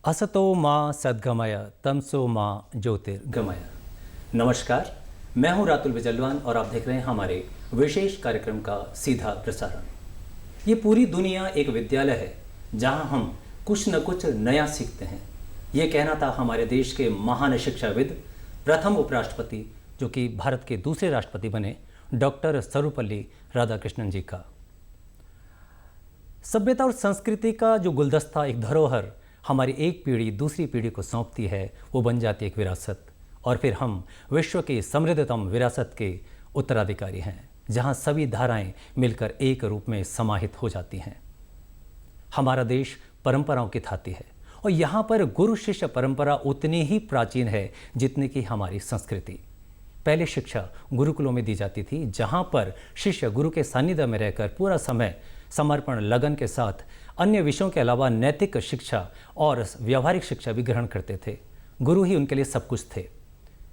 असतो माँ सद्गमय तमसो माँ ज्योतिर्गमय। नमस्कार, मैं हूँ रातुल बिजलवान और आप देख रहे हैं हमारे विशेष कार्यक्रम का सीधा प्रसारण। ये पूरी दुनिया एक विद्यालय है जहाँ हम कुछ न कुछ नया सीखते हैं। ये कहना था हमारे देश के महान शिक्षाविद, प्रथम उपराष्ट्रपति जो कि भारत के दूसरे राष्ट्रपति बने, डॉक्टर सर्वपल्ली राधाकृष्णन जी का। सभ्यता और संस्कृति का जो गुलदस्ता, एक धरोहर हमारी एक पीढ़ी दूसरी पीढ़ी को सौंपती है, वो बन जाती है एक विरासत, और फिर हम विश्व की समृद्धतम विरासत के उत्तराधिकारी हैं, जहां सभी धाराएं मिलकर एक रूप में समाहित हो जाती हैं। हमारा देश परंपराओं की थाती है और यहाँ पर गुरु शिष्य परंपरा उतनी ही प्राचीन है जितनी कि हमारी संस्कृति। पहले शिक्षा गुरुकुलों में दी जाती थी, जहाँ पर शिष्य गुरु के सानिध्य में रहकर पूरा समय समर्पण लगन के साथ अन्य विषयों के अलावा नैतिक शिक्षा और व्यावहारिक शिक्षा भी ग्रहण करते थे। गुरु ही उनके लिए सब कुछ थे।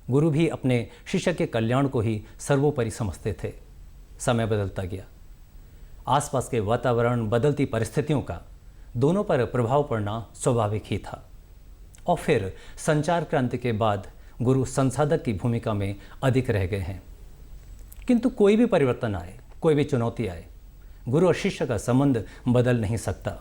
गुरु भी अपने शिष्य के कल्याण को ही सर्वोपरि समझते थे। समय बदलता गया, आसपास के वातावरण, बदलती परिस्थितियों का दोनों पर प्रभाव पड़ना स्वाभाविक ही था। और फिर संचार क्रांति के बाद गुरु संसाधक की भूमिका में अधिक रह गए हैं। किंतु कोई भी परिवर्तन आए, कोई भी चुनौती आए, गुरु और शिष्य का संबंध बदल नहीं सकता।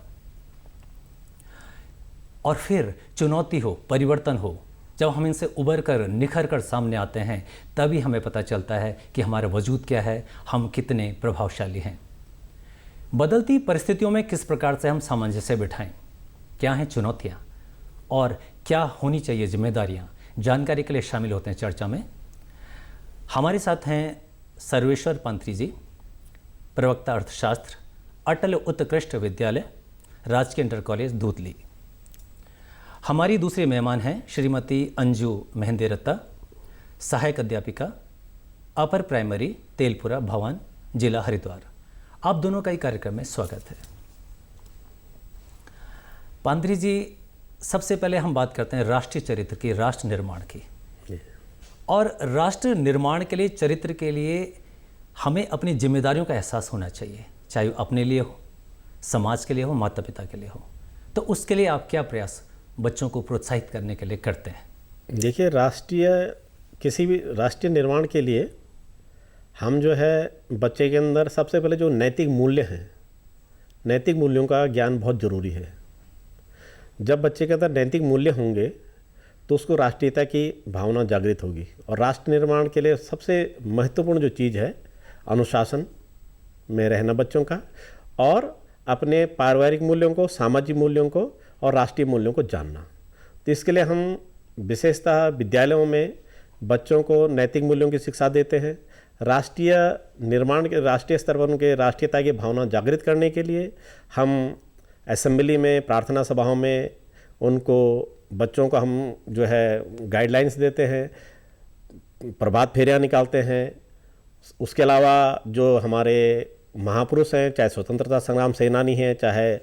और फिर चुनौती हो, परिवर्तन हो, जब हम इनसे उबर कर निखर कर सामने आते हैं, तभी हमें पता चलता है कि हमारा वजूद क्या है, हम कितने प्रभावशाली हैं। बदलती परिस्थितियों में किस प्रकार से हम सामंजस्य बिठाएं, क्या हैं चुनौतियां और क्या होनी चाहिए जिम्मेदारियां, जानकारी के लिए शामिल होते हैं चर्चा में। हमारे साथ हैं सर्वेश्वर पंत्री जी, प्रवक्ता अर्थशास्त्र, अटल उत्कृष्ट विद्यालय, राजकीय इंटर कॉलेज दूधली। हमारी दूसरी मेहमान हैं श्रीमती अंजू मेहंदेरत्ता, सहायक अध्यापिका, अपर प्राइमरी तेलपुरा भवन, जिला हरिद्वार। आप दोनों का ही कार्यक्रम में स्वागत है। पंत्री जी, सबसे पहले हम बात करते हैं राष्ट्रीय चरित्र की, राष्ट्र निर्माण की। और राष्ट्र निर्माण के लिए, चरित्र के लिए हमें अपनी जिम्मेदारियों का एहसास होना चाहिए, चाहे वो अपने लिए हो, समाज के लिए हो, माता पिता के लिए हो। तो उसके लिए आप क्या प्रयास बच्चों को प्रोत्साहित करने के लिए करते हैं? देखिए, किसी भी राष्ट्रीय निर्माण के लिए हम जो है बच्चे के अंदर सबसे पहले जो नैतिक मूल्य हैं, नैतिक मूल्यों का ज्ञान बहुत ज़रूरी है। जब बच्चे के अंदर नैतिक मूल्य होंगे तो उसको राष्ट्रीयता की भावना जागृत होगी। और राष्ट्र निर्माण के लिए सबसे महत्वपूर्ण जो चीज़ है, अनुशासन में रहना बच्चों का, और अपने पारिवारिक मूल्यों को, सामाजिक मूल्यों को और राष्ट्रीय मूल्यों को जानना। तो इसके लिए हम विशेषतः विद्यालयों में बच्चों को नैतिक मूल्यों की शिक्षा देते हैं। राष्ट्रीय निर्माण के, राष्ट्रीय स्तर पर उनके राष्ट्रीयता की भावना जागृत करने के लिए हम असेंबली में, प्रार्थना सभाओं में उनको, बच्चों को हम जो है गाइडलाइंस देते हैं, प्रभात फेरियाँ निकालते हैं। उसके अलावा जो हमारे महापुरुष हैं, चाहे स्वतंत्रता संग्राम सेनानी हैं, चाहे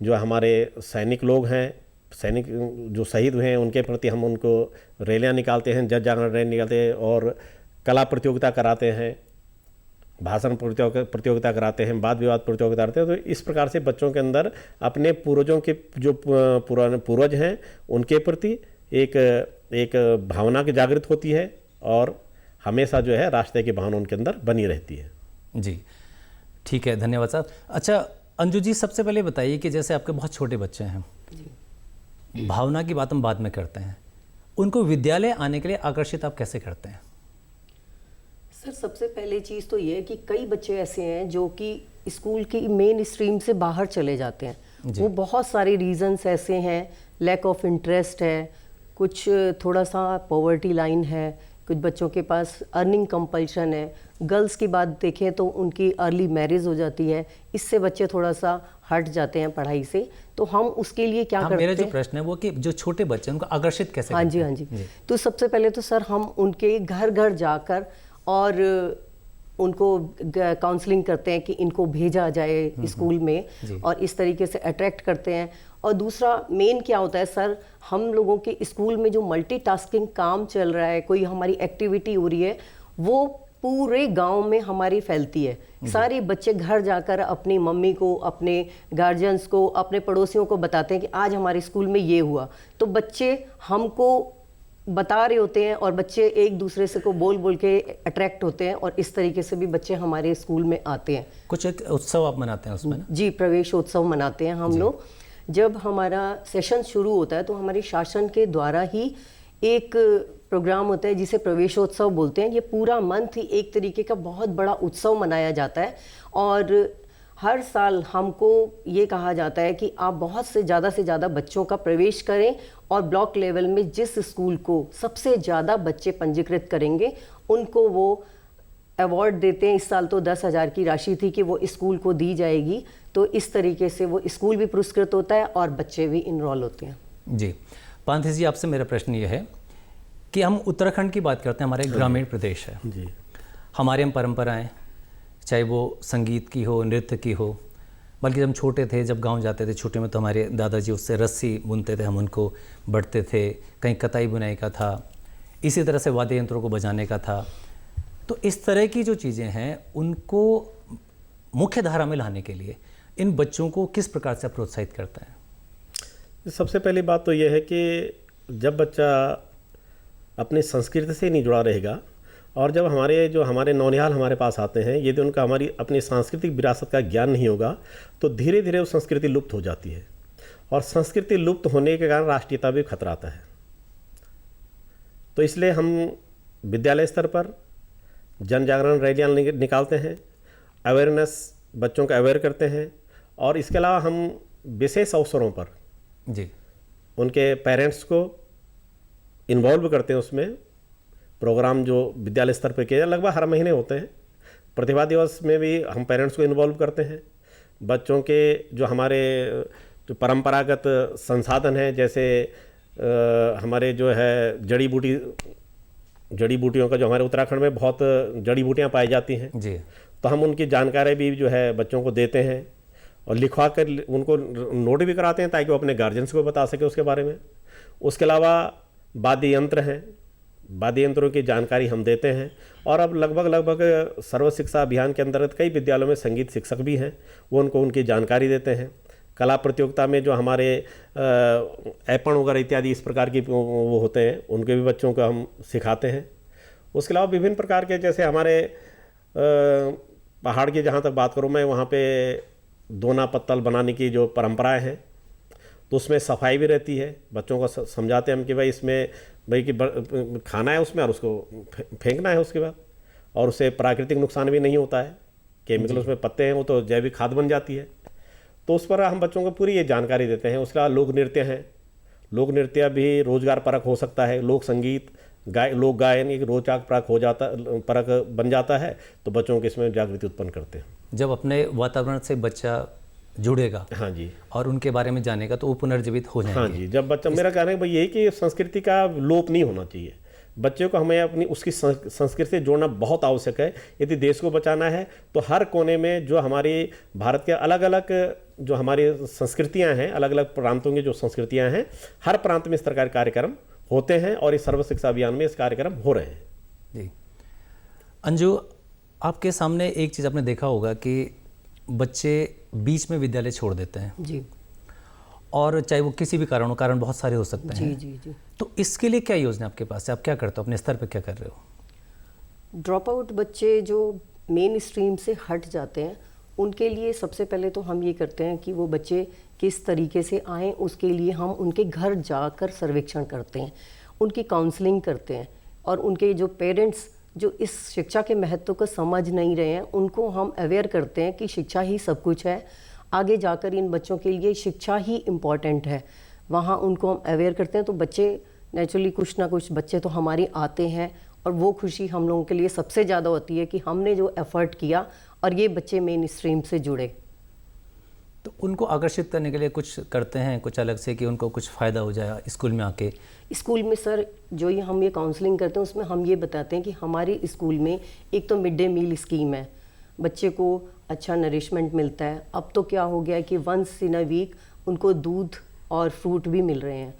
जो हमारे सैनिक लोग हैं, सैनिक जो शहीद हुए हैं, उनके प्रति हम उनको रैलियाँ निकालते हैं, जन जागरण रैली निकालते हैं, और कला प्रतियोगिता कराते हैं, भाषण प्रतियोगिता कराते हैं, वाद विवाद प्रतियोगिता कराते हैं। तो इस प्रकार से बच्चों के अंदर अपने पूर्वजों के जो पुराने पूर्वज हैं उनके प्रति एक भावना की जागृत होती है, और हमेशा जो है राष्ट्र की भावना उनके अंदर बनी रहती है। जी, ठीक है, धन्यवाद साहब। अच्छा अंजू जी, सबसे पहले बताइए कि जैसे आपके बहुत छोटे बच्चे हैं जी, भावना की बात हम बाद में करते हैं, उनको विद्यालय आने के लिए आकर्षित आप कैसे करते हैं? सर, सबसे पहले चीज़ तो ये है कि कई बच्चे ऐसे हैं जो कि स्कूल की मेन स्ट्रीम से बाहर चले जाते हैं। वो बहुत सारे रीजंस ऐसे हैं, लैक ऑफ इंटरेस्ट है, कुछ थोड़ा सा पॉवर्टी लाइन है, कुछ बच्चों के पास अर्निंग कंपल्शन है। गर्ल्स की बात देखें तो उनकी अर्ली मैरिज हो जाती है, इससे बच्चे थोड़ा सा हट जाते हैं पढ़ाई से। तो हम उसके लिए क्या करते हैं? मेरा जो प्रश्न है वो कि जो छोटे बच्चे हैं उनको आकर्षित कैसे करते हैं? हाँ जी। तो सबसे पहले तो सर हम उनके घर घर जाकर और उनको काउंसलिंग करते हैं कि इनको भेजा जाए स्कूल में, और इस तरीके से अट्रैक्ट करते हैं। और दूसरा मेन क्या होता है सर, हम लोगों के स्कूल में जो मल्टीटास्किंग काम चल रहा है, कोई हमारी एक्टिविटी हो रही है, वो पूरे गांव में हमारी फैलती है। सारे बच्चे घर जाकर अपनी मम्मी को, अपने गार्जियंस को, अपने पड़ोसियों को बताते हैं कि आज हमारे स्कूल में ये हुआ। तो बच्चे हमको बता रहे होते हैं और बच्चे एक दूसरे से को बोल बोल के अट्रैक्ट होते हैं और इस तरीके से भी बच्चे हमारे स्कूल में आते हैं। कुछ एक उत्सव आप मनाते हैं उसमें ना? जी, प्रवेशोत्सव मनाते हैं हम लोग। जब हमारा सेशन शुरू होता है तो हमारे शासन के द्वारा ही एक प्रोग्राम होता है जिसे प्रवेशोत्सव बोलते हैं। ये पूरा मंथ ही एक तरीके का बहुत बड़ा उत्सव मनाया जाता है और हर साल हमको ये कहा जाता है कि आप बहुत से ज़्यादा बच्चों का प्रवेश करें और ब्लॉक लेवल में जिस स्कूल को सबसे ज़्यादा बच्चे पंजीकृत करेंगे उनको वो अवार्ड देते हैं। इस साल तो 10,000 की राशि थी कि वो स्कूल को दी जाएगी। तो इस तरीके से वो स्कूल भी पुरस्कृत होता है और बच्चे भी इनरोल होते हैं। जी, पांथी जी, आपसे मेरा प्रश्न ये है कि हम उत्तराखंड की बात करते हैं, हमारा एक ग्रामीण प्रदेश है जी। हमारे हम परंपराएं, चाहे वो संगीत की हो, नृत्य की हो, बल्कि जब हम छोटे थे, जब गांव जाते थे छोटे में, तो हमारे दादाजी उससे रस्सी बुनते थे, हम उनको बढ़ते थे। कहीं कताई बुनाई का था, इसी तरह से वाद्य यंत्रों को बजाने का था। तो इस तरह की जो चीज़ें हैं उनको मुख्य धारा में लाने के लिए इन बच्चों को किस प्रकार से प्रोत्साहित करते हैं? सबसे पहली बात तो यह है कि जब बच्चा अपनी संस्कृति से नहीं जुड़ा रहेगा और जब हमारे नौनिहाल हमारे पास आते हैं, यदि उनका हमारी अपनी सांस्कृतिक विरासत का ज्ञान नहीं होगा तो धीरे धीरे वो संस्कृति लुप्त हो जाती है और संस्कृति लुप्त होने के कारण राष्ट्रीयता भी खतरा आता है। तो इसलिए हम विद्यालय स्तर पर जन जागरण रैलियाँ निकालते हैं, अवेयरनेस बच्चों का अवेयर करते हैं और इसके अलावा हम विशेष अवसरों पर जी उनके पेरेंट्स को इन्वॉल्व करते हैं। उसमें प्रोग्राम जो विद्यालय स्तर पर किए लगभग हर महीने होते हैं। प्रतिभा दिवस में भी हम पेरेंट्स को इन्वॉल्व करते हैं। बच्चों के जो हमारे जो परंपरागत संसाधन हैं, जैसे हमारे जो है जड़ी बूटियों का, जो हमारे उत्तराखंड में बहुत जड़ी बूटियाँ पाई जाती हैं जी, तो हम उनकी जानकारी भी जो है बच्चों को देते हैं और लिखवा कर उनको नोट भी कराते हैं ताकि वो अपने गार्जियंस को बता सके उसके बारे में। उसके अलावा वाद्य यंत्र हैं, वाद्य यंत्रों की जानकारी हम देते हैं और अब लगभग सर्व शिक्षा अभियान के अंतर्गत कई विद्यालयों में संगीत शिक्षक भी हैं, वो उनको उनकी जानकारी देते हैं। कला प्रतियोगिता में जो हमारे ऐपण वगैरह इत्यादि इस प्रकार की वो होते हैं, उनके भी बच्चों को हम सिखाते हैं। उसके अलावा विभिन्न प्रकार के, जैसे हमारे पहाड़ की जहाँ तक बात करूँ मैं, वहाँ पे दोना पत्तल बनाने की जो परंपराएं हैं तो उसमें सफाई भी रहती है। बच्चों को समझाते हैं हम कि भाई इसमें कि खाना है उसमें और उसको फेंकना है उसके बाद, और उससे प्राकृतिक नुकसान भी नहीं होता है। केमिकल उसमें पत्ते हैं, वो तो जैविक खाद बन जाती है। तो उस पर हम बच्चों को पूरी ये जानकारी देते हैं। उसके बाद लोक नृत्य हैं, लोक नृत्य भी रोजगार परक हो सकता है। लोक संगीत, लोक गायन एक रोजगार परक बन जाता है, तो बच्चों के इसमें जागृति उत्पन्न करते हैं। जब अपने वातावरण से बच्चा जुड़ेगा, हाँ जी, और उनके बारे में जानेगा तो वो पुनर्जीवित हो जाएंगे। हाँ जी, जब बच्चा, मेरा कहना है भाई यही कि संस्कृति का लोप नहीं होना चाहिए। बच्चों को हमें अपनी उसकी संस्कृति से जोड़ना बहुत आवश्यक है। यदि देश को बचाना है तो हर कोने में जो हमारी भारत के अलग अलग जो हमारी संस्कृतियां हैं, अलग अलग प्रांतों की जो संस्कृतियां हैं, हर प्रांत में इस तरह के कार्यक्रम होते हैं और इस सर्व शिक्षा अभियान में इस कार्यक्रम हो रहे हैं। जी, अंजू, आपके सामने एक चीज़ आपने देखा होगा कि बच्चे बीच में विद्यालय छोड़ देते हैं जी, और चाहे वो किसी भी कारण बहुत सारे हो सकते हैं। जी। तो इसके लिए क्या योजना आपके पास है? आप क्या करते हो, अपने स्तर पे क्या कर रहे हो? ड्रॉप आउट बच्चे जो मेन स्ट्रीम से हट जाते हैं उनके लिए सबसे पहले तो हम ये करते हैं कि वो बच्चे किस तरीके से आएँ, उसके लिए हम उनके घर जाकर सर्वेक्षण करते हैं, उनकी काउंसलिंग करते हैं और उनके जो पेरेंट्स जो इस शिक्षा के महत्व को समझ नहीं रहे हैं उनको हम अवेयर करते हैं कि शिक्षा ही सब कुछ है। आगे जाकर इन बच्चों के लिए शिक्षा ही इम्पॉर्टेंट है, वहाँ उनको हम अवेयर करते हैं। तो बच्चे नेचुरली कुछ ना कुछ बच्चे तो हमारे आते हैं और वो खुशी हम लोगों के लिए सबसे ज़्यादा होती है कि हमने जो एफर्ट किया और ये बच्चे मेन स्ट्रीम से जुड़े। तो उनको आकर्षित करने के लिए कुछ करते हैं कुछ अलग से कि उनको कुछ फ़ायदा हो जाए स्कूल में आके? स्कूल में सर जो ये हम ये काउंसलिंग करते हैं उसमें हम ये बताते हैं कि हमारे स्कूल में एक तो मिड डे मील स्कीम है, बच्चे को अच्छा नरिशमेंट मिलता है। अब तो क्या हो गया है कि वंस इन अ वीक उनको दूध और फ्रूट भी मिल रहे हैं।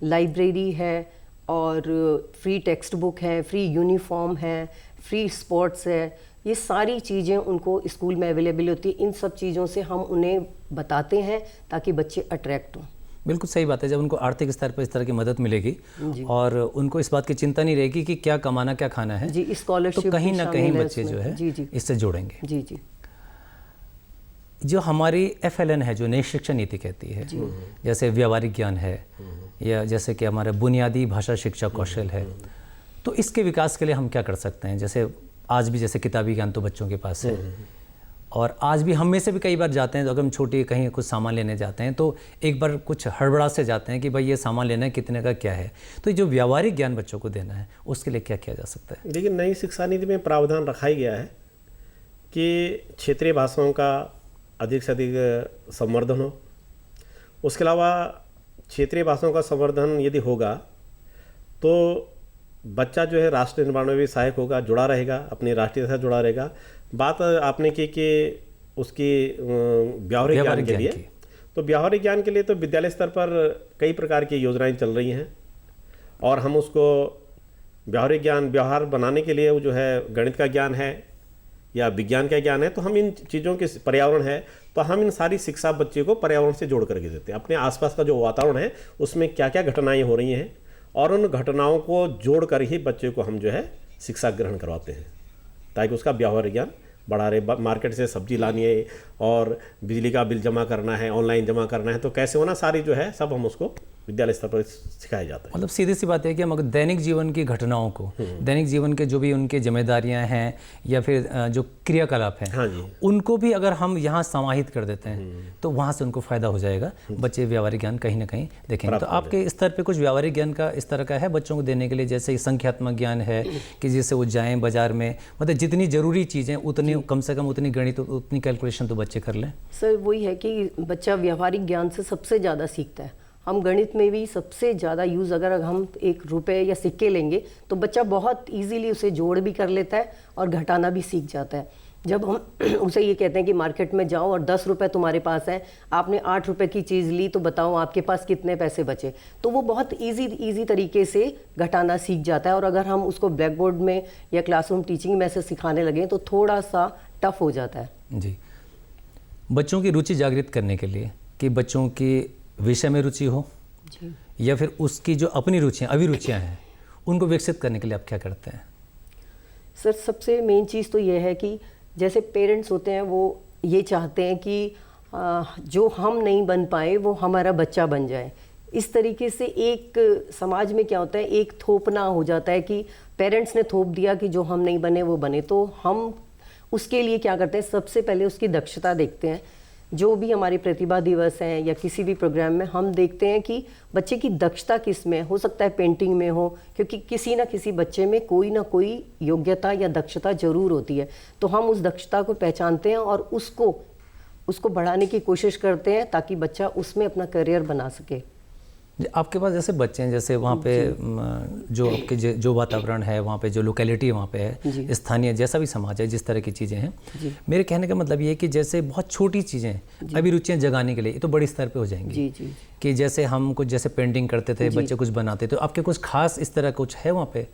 लाइब्रेरी है और फ्री टेक्स्ट बुक है, फ्री यूनिफॉर्म है, फ्री स्पोर्ट्स है, ये सारी चीज़ें उनको स्कूल में अवेलेबल होती है। इन सब चीज़ों से हम उन्हें बताते हैं ताकि बच्चे अट्रैक्ट हों। बिल्कुल सही बात है। जब उनको आर्थिक स्तर पर इस तरह की मदद मिलेगी और उनको इस बात की चिंता नहीं रहेगी कि क्या कमाना क्या खाना है, जी, स्कॉलरशिप तो कहीं ना कहीं बच्चे इसमें। जो है जी जी इससे जुड़ेंगे। जी जी। जो हमारी FLN है, जो नई शिक्षा नीति कहती है, जैसे व्यावहारिक ज्ञान है या जैसे कि हमारा बुनियादी भाषा शिक्षा कौशल है, तो इसके विकास के लिए हम क्या कर सकते हैं? जैसे आज भी जैसे किताबी ज्ञान तो बच्चों के पास है, और आज भी हम में से भी कई बार जाते हैं तो अगर हम छोटे कहीं कुछ सामान लेने जाते हैं तो एक बार कुछ हड़बड़ा से जाते हैं कि भाई ये सामान लेना है, कितने का क्या है। तो जो व्यावहारिक ज्ञान बच्चों को देना है उसके लिए क्या किया जा सकता है? लेकिन नई शिक्षा नीति में प्रावधान रखा ही गया है कि क्षेत्रीय भाषाओं का अधिक से अधिक संवर्धन हो। उसके अलावा क्षेत्रीय भाषाओं का संवर्धन यदि होगा तो बच्चा जो है राष्ट्र निर्माण में भी सहायक होगा, जुड़ा रहेगा, अपनी राष्ट्रीयता से जुड़ा रहेगा। बात आपने की कि उसकी व्यावहारिक ज्ञान के लिए, तो व्यावहारिक ज्ञान के लिए तो विद्यालय स्तर पर कई प्रकार की योजनाएं चल रही हैं और हम उसको व्यावहारिक ज्ञान व्यवहार बनाने के लिए वो जो है गणित का ज्ञान है या विज्ञान का ज्ञान है, तो हम इन चीज़ों के पर्यावरण है तो हम इन सारी शिक्षा बच्चे को पर्यावरण से जोड़ करके देते हैं। अपने आसपास का जो वातावरण है उसमें क्या क्या घटनाएं हो रही हैं और उन घटनाओं को जोड़ कर ही बच्चे को हम जो है शिक्षा ग्रहण करवाते हैं ताकि उसका व्यावहारिक ज्ञान बढ़ा रहे। मार्केट से सब्जी लानी है और बिजली का बिल जमा करना है, ऑनलाइन जमा करना है, तो कैसे होना, सारी जो है सब हम उसको विद्यालय स्तर पर सिखाया जाता है। मतलब सीधी सी बात है कि हम अगर दैनिक जीवन की घटनाओं को, दैनिक जीवन के जो भी उनके जिम्मेदारियां हैं या फिर जो क्रियाकलाप हैं, हाँ जी, उनको भी अगर हम यहाँ समाहित कर देते हैं तो वहाँ से उनको फ़ायदा हो जाएगा। बच्चे व्यावहारिक ज्ञान कहीं ना कहीं देखेंगे। तो आपके स्तर पे कुछ व्यावहारिक ज्ञान का इस तरह का है बच्चों को देने के लिए, जैसे संख्यात्मक ज्ञान है कि जिससे वो जाएँ बाजार में, मतलब जितनी ज़रूरी चीज़ें उतनी, कम से कम उतनी गणित, उतनी कैलकुलेशन तो बच्चे कर लें। सर वही है कि बच्चा व्यावहारिक ज्ञान से सबसे ज़्यादा सीखता है। हम गणित में भी सबसे ज़्यादा यूज़, अगर हम 1 रुपए या सिक्के लेंगे तो बच्चा बहुत इजीली उसे जोड़ भी कर लेता है और घटाना भी सीख जाता है। जब हम उसे ये कहते हैं कि मार्केट में जाओ और 10 रुपए तुम्हारे पास है, आपने 8 रुपए की चीज़ ली, तो बताओ आपके पास कितने पैसे बचे, तो वो बहुत इजी तरीके से घटाना सीख जाता है। और अगर हम उसको ब्लैक बोर्ड में या क्लासरूम टीचिंग में से सिखाने लगें तो थोड़ा सा टफ हो जाता है। जी, बच्चों की रुचि जागृत करने के लिए कि बच्चों की विषय में रुचि हो जी, या फिर उसकी जो अपनी रुचियाँ, अभिरुचियाँ हैं, उनको विकसित करने के लिए आप क्या करते हैं? सर सबसे मेन चीज़ तो ये है कि जैसे पेरेंट्स होते हैं वो ये चाहते हैं कि जो हम नहीं बन पाए वो हमारा बच्चा बन जाए। इस तरीके से एक समाज में क्या होता है, एक थोपना हो जाता है कि पेरेंट्स ने थोप दिया कि जो हम नहीं बने वो बने। तो हम उसके लिए क्या करते हैं, सबसे पहले उसकी दक्षता देखते हैं। जो भी हमारे प्रतिभा दिवस हैं या किसी भी प्रोग्राम में हम देखते हैं कि बच्चे की दक्षता किस में हो सकता है, पेंटिंग में हो, क्योंकि किसी ना किसी बच्चे में कोई ना कोई योग्यता या दक्षता जरूर होती है। तो हम उस दक्षता को पहचानते हैं और उसको बढ़ाने की कोशिश करते हैं ताकि बच्चा उसमें अपना करियर बना सके। आपके पास जैसे बच्चे हैं, जैसे वहाँ पे जो आपके जो वातावरण है वहाँ पे, जो लोकेलिटी वहाँ पे है, स्थानीय जैसा भी समाज है, जिस तरह की चीज़ें हैं, मेरे कहने का मतलब ये है कि जैसे बहुत छोटी चीज़ें अभिरुचियाँ जगाने के लिए ये तो बड़ी स्तर पे हो जाएंगी। जी जी। कि जैसे हम कुछ जैसे पेंटिंग करते थे, बच्चे कुछ बनाते, तो आपके कुछ खास इस तरह कुछ है वहाँ पे?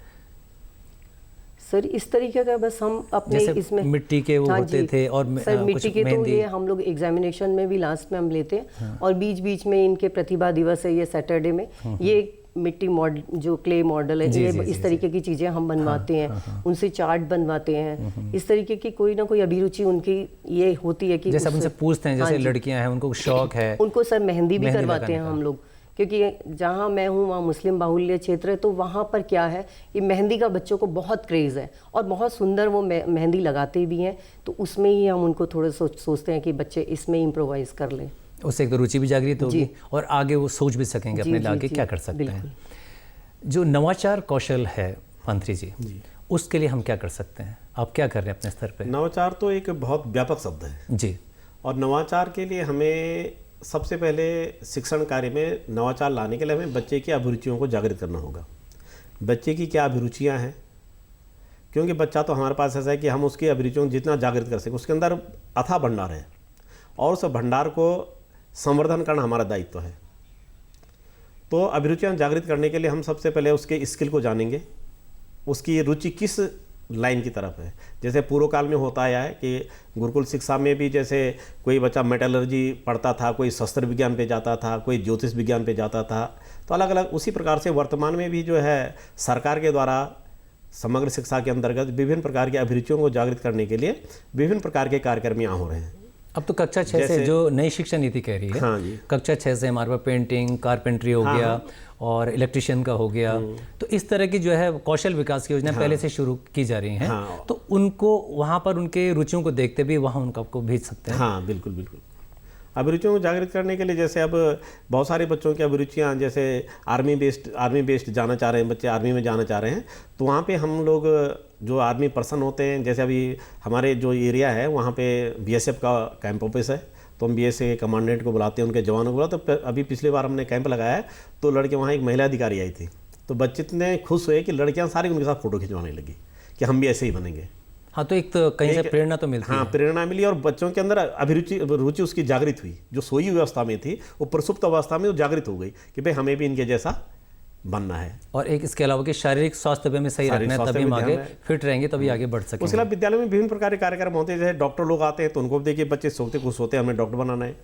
सर इस तरीके का बस हम अपने इसमें मिट्टी के वो होते थे और सर मिट्टी के तो ये हम लोग एग्जामिनेशन में भी लास्ट में हम लेते हैं। और बीच बीच में इनके प्रतिभा दिवस है ये सैटरडे में, ये मिट्टी मॉडल जो क्ले मॉडल है, ये इस तरीके की चीज़ें हम बनवाते हैं, उनसे चार्ट बनवाते हैं। इस तरीके की कोई ना कोई अभिरुचि उनकी ये होती है कि जैसे उनसे पूछते हैं, जैसे लड़कियां हैं उनको शौक है, उनको सर मेहंदी भी करवाते हैं हम लोग, क्योंकि जहाँ मैं हूँ वहाँ मुस्लिम बाहुल्य क्षेत्र है। तो वहाँ पर क्या है कि मेहंदी का बच्चों को बहुत क्रेज़ है और बहुत सुंदर वो मेहंदी लगाते भी हैं। तो उसमें ही हम उनको थोड़ा सोचते हैं कि बच्चे इसमें इम्प्रोवाइज़ कर लें। उससे एक तो रुचि भी जागृत होगी और आगे वो सोच भी सकेंगे अपने आगे क्या कर सकते हैं। जो नवाचार कौशल है मंत्री जी, उसके लिए हम क्या कर सकते हैं? आप क्या कर रहे हैं अपने स्तर पे? नवाचार तो एक बहुत व्यापक शब्द है जी, और नवाचार के लिए हमें सबसे पहले शिक्षण कार्य में नवाचार लाने के लिए हमें बच्चे की अभिरुचियों को जागृत करना होगा। बच्चे की क्या अभिरुचियां हैं, क्योंकि बच्चा तो हमारे पास ऐसा है कि हम उसकी अभिरुचियों को जितना जागृत कर सकें, उसके अंदर अथाह भंडार है और उस भंडार को संवर्धन करना हमारा दायित्व है। तो अभिरुचियाँ जागृत करने के लिए हम सबसे पहले उसके स्किल को जानेंगे, उसकी रुचि किस लाइन की तरफ है। जैसे पूर्व काल में होता आया है कि गुरुकुल शिक्षा में भी जैसे कोई बच्चा मेटलर्जी पढ़ता था, कोई शस्त्र विज्ञान पे जाता था, कोई ज्योतिष विज्ञान पे जाता था, तो अलग अलग उसी प्रकार से वर्तमान में भी जो है सरकार के द्वारा समग्र शिक्षा के अंतर्गत विभिन्न प्रकार की अभिरुचियों को जागृत करने के लिए विभिन्न प्रकार के कार्यक्रम यहाँ हो रहे हैं। अब तो कक्षा 6 से जो नई शिक्षा नीति कह रही है, हाँ जी, कक्षा 6 से हमारे पास पेंटिंग, कारपेंट्री हो गया और इलेक्ट्रिशियन का हो गया, तो इस तरह की जो है कौशल विकास की योजना पहले से शुरू की जा रही हैं। तो उनको वहाँ पर उनके रुचियों को देखते भी वहाँ उनका आपको भेज सकते हैं। हाँ बिल्कुल बिल्कुल। अभिरुचियों को जागृत करने के लिए जैसे अब बहुत सारे बच्चों की अभिरुचियाँ, जैसे आर्मी बेस्ड जाना चाह रहे हैं बच्चे, आर्मी में जाना चाह रहे हैं, तो वहाँ पे हम लोग जो आर्मी पर्सन होते हैं, जैसे अभी हमारे जो एरिया है वहाँ पे बीएसएफ का कैंप ऑफिस है, तो हम बीएसएफ के कमांडेंट को बुलाते हैं, उनके जवानों को बुलाते। तो अभी पिछली बार हमने कैंप लगाया है तो लड़के वहाँ एक महिला अधिकारी आई थी, तो बच्चे इतने खुश हुए कि लड़कियाँ सारी उनके साथ फ़ोटो खिंचवाने लगी कि हम भी ऐसे ही बनेंगे। हाँ, तो एक तो कहीं से प्रेरणा तो मिलती है। हाँ, प्रेरणा मिली और बच्चों के अंदर रुचि उसकी जागृत हुई। जो सोई हुई अवस्था में थी वो प्रसुप्त अवस्था में वो जागृत हो गई कि भाई हमें भी इनके जैसा बनना है। और एक इसके अलावा कि शारीरिक स्वास्थ्य में सही रखना है, तभी हम आगे फिट रहेंगे, तभी आगे बढ़ सकेंगे। उसके अलावा विद्यालय में विभिन्न प्रकार के कार्यक्रम होते हैं, जैसे डॉक्टर लोग आते हैं तो उनको देखिए बच्चे सोचते खुश होते हैं हमें डॉक्टर बनाना है।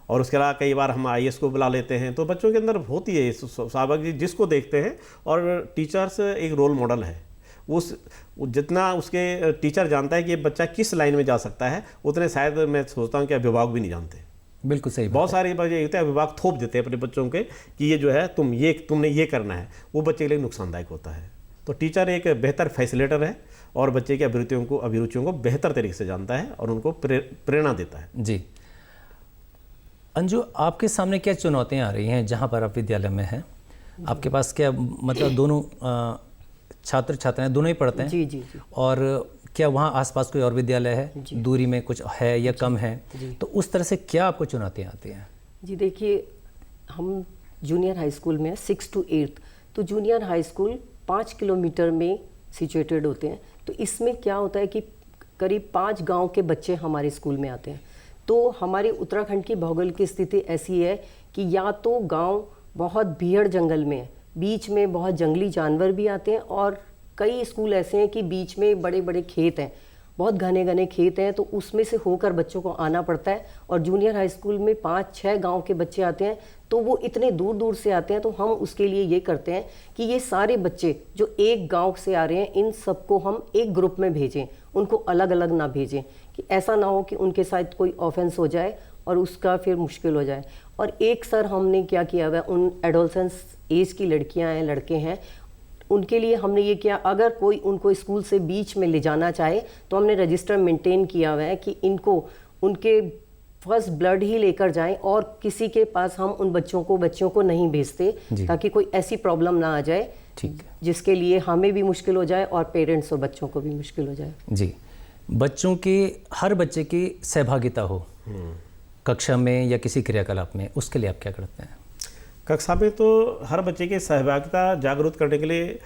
और उसके अलावा कई बार हम आईएएस को बुला लेते हैं, तो बच्चों के अंदर होती है स्वाभाविक, जिसको देखते हैं। और टीचर्स एक रोल मॉडल है, जितना उसके टीचर जानता है कि ये बच्चा किस लाइन में जा सकता है, उतने शायद मैं सोचता हूँ कि अभिभावक भी नहीं जानते। बिल्कुल सही। बहुत सारे बच्चे होते हैं अभिभावक थोप देते हैं अपने बच्चों के कि ये जो है तुमने ये करना है, वो बच्चे के लिए नुकसानदायक होता है। तो टीचर एक बेहतर फैसिलिटेटर है और बच्चे की अभिरुचियों को बेहतर तरीके से जानता है और उनको प्रेरणा देता है। जी अंजू, आपके सामने क्या चुनौतियाँ आ रही हैं जहाँ पर आप विद्यालय में हैं? आपके पास क्या मतलब दोनों छात्र छात्राएं दोनों ही पढ़ते हैं? जी जी जी। और क्या वहाँ आसपास कोई और विद्यालय है, दूरी में कुछ है या कम है? तो उस तरह से क्या आपको चुनौतियाँ आती हैं? जी देखिए, हम जूनियर हाई स्कूल में 6 to 8, तो जूनियर हाई स्कूल 5 किलोमीटर में सिचुएटेड होते हैं। तो इसमें क्या होता है कि करीब 5 गांव के बच्चे हमारे स्कूल में आते हैं। तो हमारे उत्तराखंड की भौगोलिक स्थिति ऐसी है कि या तो गांव बहुत भीड़ जंगल में है, बीच में बहुत जंगली जानवर भी आते हैं, और कई स्कूल ऐसे हैं कि बीच में बड़े बड़े खेत हैं, बहुत घने घने खेत हैं, तो उसमें से होकर बच्चों को आना पड़ता है। और जूनियर हाई स्कूल में 5-6 गांव के बच्चे आते हैं, तो वो इतने दूर दूर से आते हैं। तो हम उसके लिए ये करते हैं कि ये सारे बच्चे जो एक गांव से आ रहे हैं, इन सबको हम एक ग्रुप में भेजें, उनको अलग अलग ना भेजें, कि ऐसा ना हो कि उनके साथ कोई ऑफेंस हो जाए और उसका फिर मुश्किल हो जाए। और एक सर हमने क्या किया हुआ है, उन एडोलसेंस एज की लड़कियां हैं, लड़के हैं, उनके लिए हमने ये किया, अगर कोई उनको स्कूल से बीच में ले जाना चाहे तो हमने रजिस्टर मेंटेन किया हुआ है कि इनको उनके फर्स्ट ब्लड ही लेकर जाएं, और किसी के पास हम उन बच्चों को नहीं भेजते, ताकि कोई ऐसी प्रॉब्लम ना आ जाए जिसके लिए हमें भी मुश्किल हो जाए और पेरेंट्स और बच्चों को भी मुश्किल हो जाए। जी, बच्चों की, हर बच्चे की सहभागिता हो कक्षा में या किसी क्रियाकलाप में, उसके लिए आप क्या करते हैं? कक्षा में तो हर बच्चे की सहभागिता जागरूक करने के लिए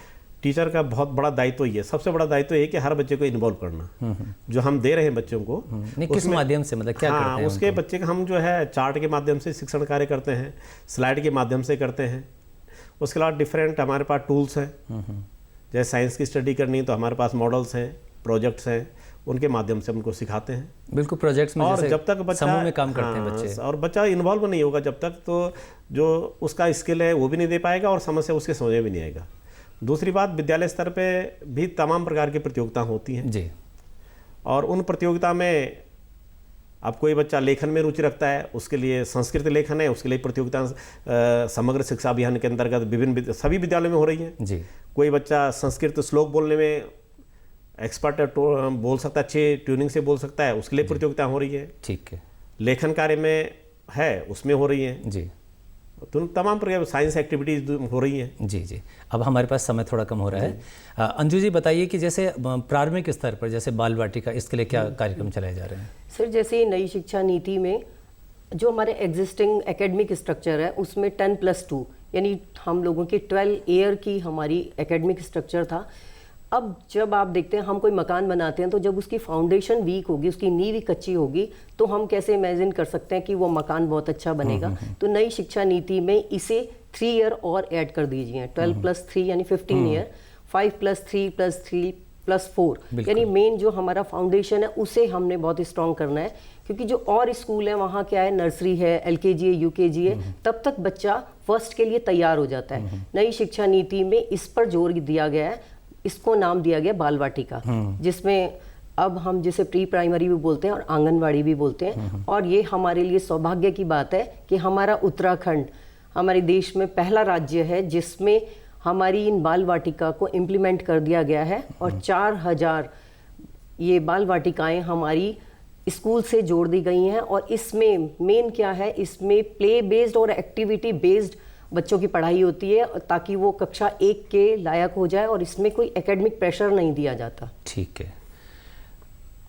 टीचर का बहुत बड़ा दायित्व ही है। सबसे बड़ा दायित्व है कि हर बच्चे को इन्वॉल्व करना, जो हम दे रहे हैं बच्चों को। किस माध्यम से, मतलब क्या करते हैं? उसके बच्चे का हम जो है चार्ट के माध्यम से शिक्षण कार्य करते हैं, स्लाइड के माध्यम से करते हैं। उसके अलावा डिफरेंट हमारे पास टूल्स हैं, जैसे साइंस की स्टडी करनी है तो हमारे पास मॉडल्स हैं, प्रोजेक्ट्स हैं, उनके माध्यम से उनको सिखाते हैं। बिल्कुल, प्रोजेक्ट्स में और जब तक बच्चा समूह में काम करते हैं बच्चे, और बच्चा इन्वॉल्व नहीं होगा जब तक, तो जो उसका स्किल है वो भी नहीं दे पाएगा और समस्या उसके समझ में भी नहीं आएगा। दूसरी बात, विद्यालय स्तर पे भी तमाम प्रकार की प्रतियोगिता होती हैं जी, और उन प्रतियोगिता में अब कोई बच्चा लेखन में रुचि रखता है, उसके लिए संस्कृत लेखन है, उसके लिए प्रतियोगिता समग्र शिक्षा अभियान के अंतर्गत विभिन्न सभी विद्यालयों में हो रही है जी। कोई बच्चा संस्कृत श्लोक बोलने में एक्सपर्ट बोल सकता है, अच्छे ट्यूनिंग से बोल सकता है, उसके लिए प्रतियोगिता हो रही है। ठीक है, लेखन कार्य में है, उसमें हो रही है जी। तो तमाम प्रकार साइंस एक्टिविटीज हो रही हैं। जी जी। अब हमारे पास समय थोड़ा कम हो रहा है। अंजू जी बताइए कि जैसे प्रारंभिक स्तर पर जैसे बाल वाटिका, इसके लिए क्या कार्यक्रम चलाए जा रहे हैं? सर, जैसे नई शिक्षा नीति में जो हमारे एग्जिस्टिंग एकेडमिक स्ट्रक्चर है उसमें 10+2 यानी हम लोगों की 12 ईयर की हमारी एकेडमिक स्ट्रक्चर था। अब जब आप देखते हैं हम कोई मकान बनाते हैं तो जब उसकी फाउंडेशन वीक होगी, उसकी नींव ही कच्ची होगी, तो हम कैसे इमेजिन कर सकते हैं कि वो मकान बहुत अच्छा बनेगा। तो नई शिक्षा नीति में इसे 3 ईयर और ऐड कर दीजिए, 12 + 3 यानी 15 ईयर, 5 + 3 + 3 + 4, यानी मेन जो हमारा फाउंडेशन है उसे हमने बहुत स्ट्रॉन्ग करना है। क्योंकि जो और स्कूल है वहाँ क्या है, नर्सरी है, LKG है, UKG है, तब तक बच्चा फर्स्ट के लिए तैयार हो जाता है। नई शिक्षा नीति में इस पर जोर दिया गया है, इसको नाम दिया गया बाल वाटिका, जिसमें अब हम जिसे प्री प्राइमरी भी बोलते हैं और आंगनवाड़ी भी बोलते हैं। और ये हमारे लिए सौभाग्य की बात है कि हमारा उत्तराखंड हमारे देश में पहला राज्य है जिसमें हमारी इन बाल वाटिका को इम्प्लीमेंट कर दिया गया है, और 4000 ये बाल वाटिकाएं हमारी स्कूल से जोड़ दी गई हैं। और इसमें मेन क्या है, इसमें प्ले बेस्ड और एक्टिविटी बेस्ड बच्चों की पढ़ाई होती है, ताकि वो कक्षा 1 के लायक हो जाए, और इसमें कोई एकेडमिक प्रेशर नहीं दिया जाता। ठीक है।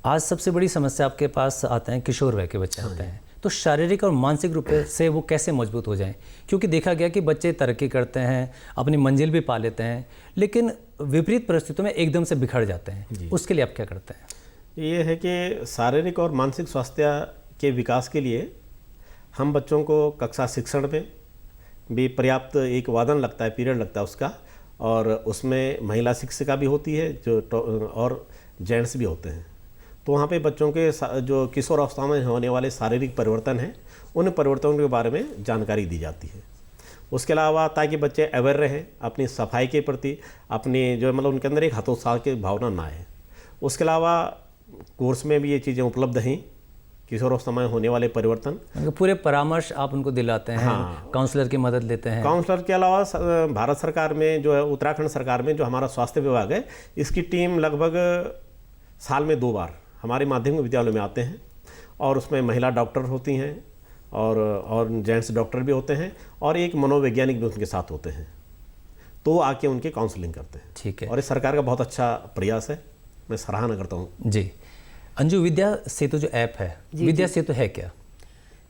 आज सबसे बड़ी समस्या आपके पास आते हैं किशोर वय के बच्चे आते हैं, तो शारीरिक और मानसिक रूप से वो कैसे मजबूत हो जाएं? क्योंकि देखा गया कि बच्चे तरक्की करते हैं, अपनी मंजिल भी पा लेते हैं, लेकिन विपरीत परिस्थितियों में एकदम से बिखर जाते हैं। उसके लिए आप क्या करते हैं? ये है कि शारीरिक और मानसिक स्वास्थ्य के विकास के लिए हम बच्चों को कक्षा शिक्षण में भी पर्याप्त एक वादन लगता है, पीरियड लगता है उसका, और उसमें महिला शिक्षिका भी होती है और जेंट्स भी होते हैं। तो वहाँ पे बच्चों के जो किशोर अवस्था में होने वाले शारीरिक परिवर्तन हैं, उन परिवर्तनों के बारे में जानकारी दी जाती है। उसके अलावा ताकि बच्चे अवेयर रहें अपनी सफाई के प्रति, अपनी जो मतलब उनके अंदर एक हतोत्साह की भावना ना आए। उसके अलावा कोर्स में भी ये चीज़ें उपलब्ध हैं, किशोर अवस्था में होने वाले परिवर्तन, पूरे परामर्श आप उनको दिलाते हैं। हाँ। काउंसलर की मदद लेते हैं। काउंसलर के अलावा भारत सरकार में जो है, उत्तराखंड सरकार में जो हमारा स्वास्थ्य विभाग है, इसकी टीम लगभग साल में 2 बार हमारे माध्यमिक विद्यालयों में आते हैं, और उसमें महिला डॉक्टर होती हैं और जेंट्स डॉक्टर भी होते हैं, और एक मनोवैज्ञानिक भी उनके साथ होते हैं, तो आके उनकी काउंसलिंग करते हैं। ठीक है। और ये सरकार का बहुत अच्छा प्रयास है, मैं सराहना करता हूँ। जी अंजू, विद्या सेतु जो ऐप है, विद्या सेतु है क्या?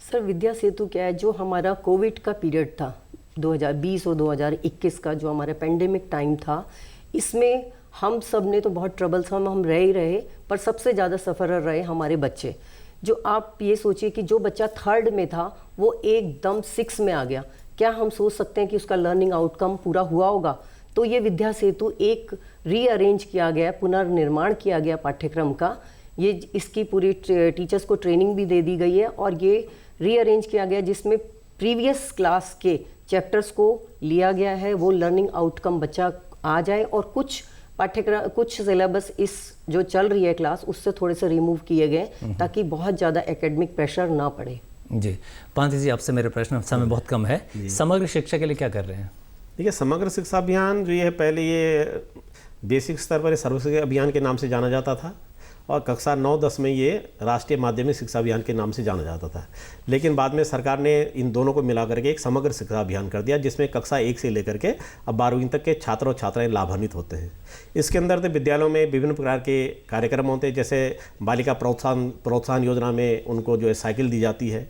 सर, विद्या सेतु क्या है, जो हमारा कोविड का पीरियड था 2020 और 2021 का, जो हमारा पेंडेमिक टाइम था, इसमें हम सब ने तो बहुत ट्रबल्सम हम रह ही रहे, पर सबसे ज़्यादा सफ़रर रहे हमारे बच्चे। जो आप ये सोचिए कि जो बच्चा 3rd में था वो एकदम 6 में आ गया, क्या हम सोच सकते हैं कि उसका लर्निंग आउटकम पूरा हुआ होगा? तो ये विद्या सेतु एक रीअरेंज किया गया, पुनर्निर्माण किया गया पाठ्यक्रम का। ये इसकी पूरी टीचर्स को ट्रेनिंग भी दे दी गई है, और ये रीअरेंज किया गया जिसमें प्रीवियस क्लास के चैप्टर्स को लिया गया है, वो लर्निंग आउटकम बच्चा आ जाए, और कुछ पाठ्यक्रम, कुछ सिलेबस इस जो चल रही है क्लास उससे थोड़े से रिमूव किए गए, ताकि बहुत ज़्यादा एकेडमिक प्रेशर ना पड़े। जी पांति जी, आपसे मेरे प्रश्न, समय बहुत कम है, समग्र शिक्षा के लिए क्या कर रहे हैं? देखिए, समग्र शिक्षा अभियान जो ये है, पहले ये बेसिक स्तर पर सर्व शिक्षा अभियान के नाम से जाना जाता था, और कक्षा 9-10 में ये राष्ट्रीय माध्यमिक शिक्षा अभियान के नाम से जाना जाता था। लेकिन बाद में सरकार ने इन दोनों को मिला करके एक समग्र शिक्षा अभियान कर दिया, जिसमें कक्षा 1 से लेकर के अब 12वीं तक के छात्र और छात्राएं लाभान्वित होते हैं। इसके अंदर तो विद्यालयों में विभिन्न प्रकार के कार्यक्रम होते हैं, जैसे बालिका प्रोत्साहन योजना में उनको जो है साइकिल दी जाती है,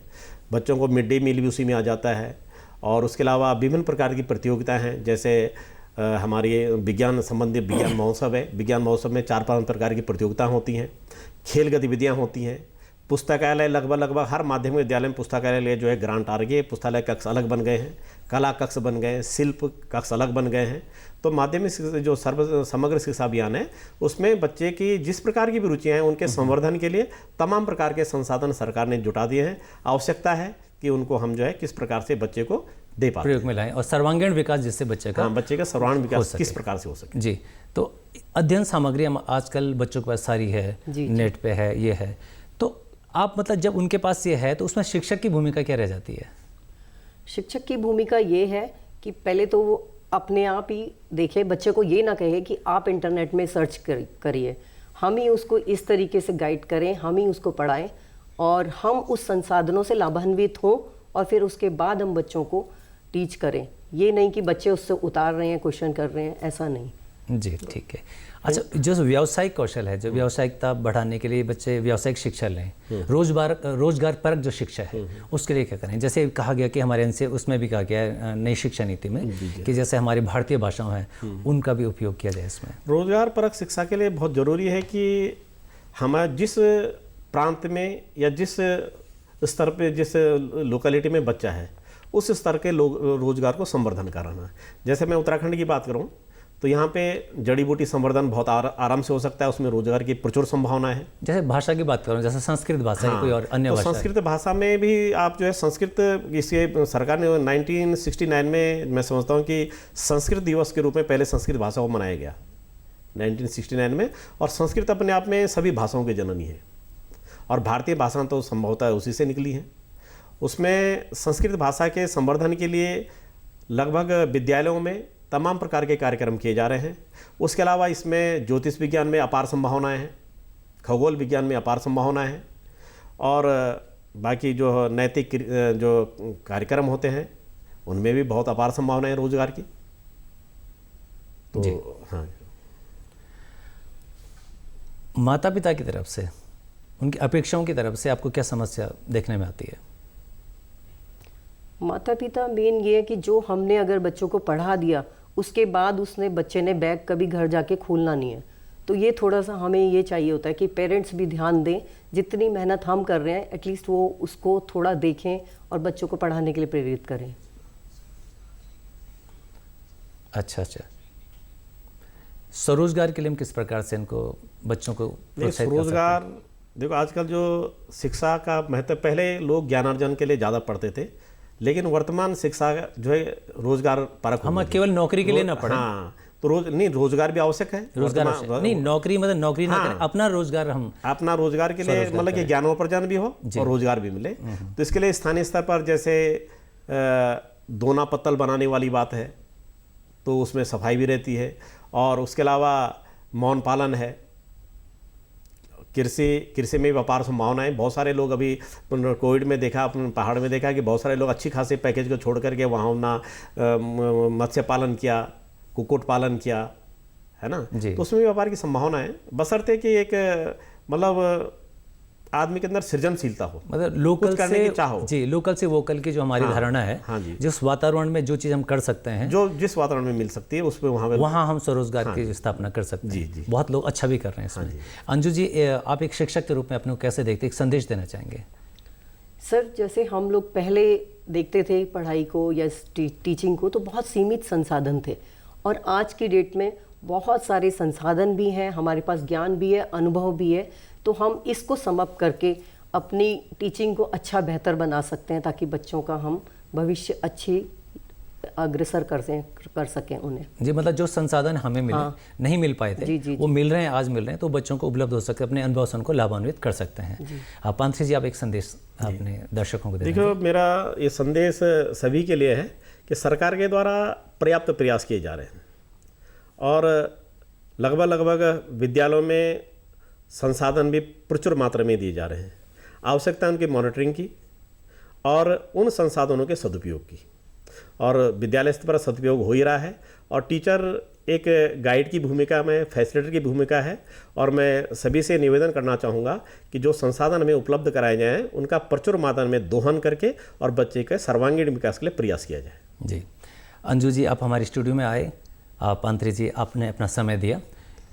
बच्चों को मिड डे मील भी उसी में आ जाता है, और उसके अलावा विभिन्न प्रकार की प्रतियोगिताएँ हैं, जैसे हमारी विज्ञान संबंधी विज्ञान महोत्सव है। विज्ञान महोत्सव में 4-5 प्रकार की प्रतियोगिताएं होती हैं, खेल गतिविधियां होती हैं, पुस्तकालय लगभग हर माध्यमिक विद्यालय में पुस्तकालय जो है ग्रांट आ रही है, पुस्तकालय कक्ष अलग बन गए हैं, कला कक्ष बन गए हैं, शिल्प कक्ष अलग बन गए हैं। तो माध्यमिक जो समग्र शिक्षा अभियान है, उसमें बच्चे की जिस प्रकार की भी रुचियाँ हैं, उनके संवर्धन के लिए तमाम प्रकार के संसाधन सरकार ने जुटा दिए हैं। आवश्यकता है कि उनको हम जो है किस प्रकार से बच्चे को दे पाते प्रयोग में लाएं, और सर्वांगीण विकास जिससे बच्चे का बच्चे का सर्वांगीण विकास किस प्रकार से हो सके। जी, तो अध्ययन सामग्री हम आजकल बच्चों के पास सारी है, नेट पे है, ये है, तो आप मतलब जब उनके पास ये है तो उसमें शिक्षक की भूमिका क्या रह जाती है? शिक्षक की भूमिका ये है कि पहले तो वो अपने आप ही देखे, बच्चे को ये ना कहे कि आप इंटरनेट में सर्च करिए, हम ही उसको इस तरीके से गाइड करें, हम ही उसको पढ़ाएं, और हम उस संसाधनों से लाभान्वित हों, और फिर उसके बाद हम बच्चों को टीच करें। ये नहीं कि बच्चे उससे उतार रहे हैं, क्वेश्चन कर रहे हैं, ऐसा नहीं। जी ठीक है। अच्छा, जो व्यावसायिक कौशल है, जो व्यावसायिकता बढ़ाने के लिए बच्चे व्यावसायिक शिक्षा लें, रोजगार परक जो शिक्षा है, उसके लिए क्या करें? जैसे कहा गया कि हमारे एनसीए उसमें भी कहा गया है नई शिक्षा नीति में कि जैसे हमारी भारतीय भाषाएं हैं उनका भी उपयोग किया जाए इसमें। रोजगार परक शिक्षा के लिए बहुत ज़रूरी है कि हम जिस प्रांत में या जिस स्तर पे जिस लोकेलिटी में बच्चा है, उस स्तर के लोग रोजगार को संवर्धन कराना है। जैसे मैं उत्तराखंड की बात करूं तो यहाँ पे जड़ी बूटी संवर्धन बहुत आराम से हो सकता है, उसमें रोजगार की प्रचुर संभावना है। जैसे भाषा की बात करूं, जैसे संस्कृत भाषा है, कोई और अन्य तो भाषा संस्कृत भाषा में भी आप जो है संस्कृत, इसे सरकार ने 1969 में, मैं समझता हूँ कि संस्कृत दिवस के रूप में पहले संस्कृत भाषा को मनाया गया 1969 में। और संस्कृत अपने आप में सभी भाषाओं की जननी है और भारतीय भाषा तो संभवतः उसी से निकली है। उसमें संस्कृत भाषा के संवर्धन के लिए लगभग विद्यालयों में तमाम प्रकार के कार्यक्रम किए जा रहे हैं। उसके अलावा इसमें ज्योतिष विज्ञान में अपार संभावनाएं हैं, खगोल विज्ञान में अपार संभावनाएं हैं, और बाकी जो नैतिक जो कार्यक्रम होते हैं उनमें भी बहुत अपार संभावनाएं हैं रोजगार की। तो हाँ, माता पिता की तरफ से, उनकी अपेक्षाओं की तरफ से आपको क्या समस्या देखने में आती है? माता पिता मेन ये है कि जो हमने अगर बच्चों को पढ़ा दिया उसके बाद बच्चे ने बैग कभी घर जाके खोलना नहीं है। तो ये थोड़ा सा हमें ये चाहिए होता है कि पेरेंट्स भी ध्यान दें, जितनी मेहनत हम कर रहे हैं एटलीस्ट वो उसको थोड़ा देखें और बच्चों को पढ़ाने के लिए प्रेरित करें। अच्छा, स्वरोजगार के लिए हम किस प्रकार से इनको, बच्चों को प्रोत्साहित कर सकते हैं? स्वरोजगार, देखो आजकल जो शिक्षा का महत्व, पहले लोग ज्ञानार्जन के लिए ज़्यादा पढ़ते थे, लेकिन वर्तमान शिक्षा जो है रोजगार परक, हम केवल नौकरी के लिए ना पढ़ें। हाँ, तो रोजगार भी आवश्यक है। रोजगार नहीं, नौकरी मतलब नौकरी ना करें, अपना रोजगार, हम अपना रोजगार के लिए मतलब कि ज्ञानोपार्जन भी हो और रोजगार भी मिले। तो इसके लिए स्थानीय स्तर पर जैसे दोना पत्तल बनाने वाली बात है, तो उसमें सफाई भी रहती है। और उसके अलावा मौन पालन है, कृषि में व्यापार संभावनाएं। बहुत सारे लोग अभी कोविड में देखा, अपने पहाड़ में देखा कि बहुत सारे लोग अच्छी खासी पैकेज को छोड़ करके वहाँ अपना मत्स्य पालन किया, कुक्कुट पालन किया, है ना। तो उसमें भी व्यापार की संभावना है, बशर्ते कि एक मतलब आदमी के अंदर सृजनशीलता हो, मतलब लोकल करने से की चाहो। जी, लोकल से वोकल की जो हमारी धारणा है, हाँ जी, जिस वातावरण में जो चीज़ हम कर सकते हैं, जो जिस वातावरण में मिल सकती है उसमें वहाँ हम स्वरोजगार की स्थापना कर सकते हैं। जी। बहुत लोग अच्छा भी कर रहे हैं इसमें। अंजू जी, आप एक शिक्षक के रूप में अपने को कैसे देखते, एक संदेश देना चाहेंगे? सर, जैसे हम लोग पहले देखते थे पढ़ाई को या टीचिंग को, तो बहुत सीमित संसाधन थे, और आज की डेट में बहुत सारे संसाधन भी हैं, हमारे पास ज्ञान भी है, अनुभव भी है। तो हम इसको समअप करके अपनी टीचिंग को अच्छा बेहतर बना सकते हैं, ताकि बच्चों का हम भविष्य अच्छी अग्रसर कर सकें उन्हें। जी, मतलब जो संसाधन हमें मिले, नहीं मिल पाए थे, जी, वो मिल रहे हैं, आज मिल रहे हैं, तो बच्चों को उपलब्ध हो सकते, अपने अनुभव से उनको लाभान्वित कर सकते हैं। पांथरी जी, आप एक संदेश अपने दर्शकों को दें। देखो, मेरा ये संदेश सभी के लिए है कि सरकार के द्वारा पर्याप्त प्रयास किए जा रहे हैं, और लगभग विद्यालयों में संसाधन भी प्रचुर मात्रा में दिए जा रहे हैं। आवश्यकता है उनकी मॉनिटरिंग की और उन संसाधनों के सदुपयोग की, और विद्यालय स्तर पर सदुपयोग हो ही रहा है। और टीचर एक गाइड की भूमिका में, फैसिलिटेटर की भूमिका है, और मैं सभी से निवेदन करना चाहूँगा कि जो संसाधन हमें उपलब्ध कराए जाएँ उनका प्रचुर मात्रा में दोहन करके और बच्चे के सर्वांगीण विकास के लिए प्रयास किया जाए। जी, अंजू जी, आप हमारे स्टूडियो में आए, आप पांथरी जी, आपने अपना समय दिया,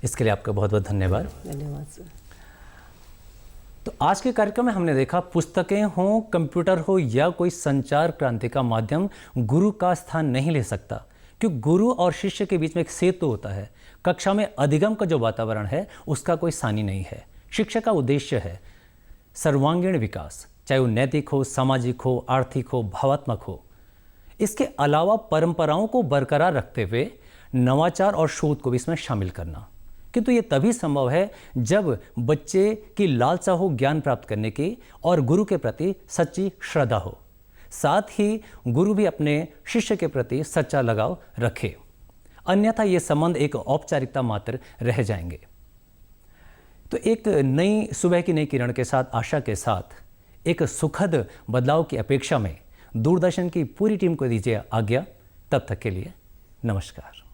इसके लिए आपका बहुत बहुत धन्यवाद। धन्यवाद सर। तो आज के कार्यक्रम में हमने देखा, पुस्तकें हों, कंप्यूटर हो या कोई संचार क्रांति का माध्यम गुरु का स्थान नहीं ले सकता, क्योंकि गुरु और शिष्य के बीच में एक सेतु होता है। कक्षा में अधिगम का जो वातावरण है उसका कोई सानी नहीं है। शिक्षा का उद्देश्य है सर्वांगीण विकास, चाहे वो नैतिक हो, सामाजिक हो, आर्थिक हो, भावात्मक हो। इसके अलावा परंपराओं को बरकरार रखते हुए नवाचार और शोध को भी इसमें शामिल करना। किंतु ये तभी संभव है जब बच्चे की लालसा हो ज्ञान प्राप्त करने की, और गुरु के प्रति सच्ची श्रद्धा हो। साथ ही गुरु भी अपने शिष्य के प्रति सच्चा लगाव रखे, अन्यथा ये संबंध एक औपचारिकता मात्र रह जाएंगे। तो एक नई सुबह की नई किरण के साथ, आशा के साथ, एक सुखद बदलाव की अपेक्षा में दूरदर्शन की पूरी टीम को दीजिए आज्ञा। तब तक के लिए नमस्कार।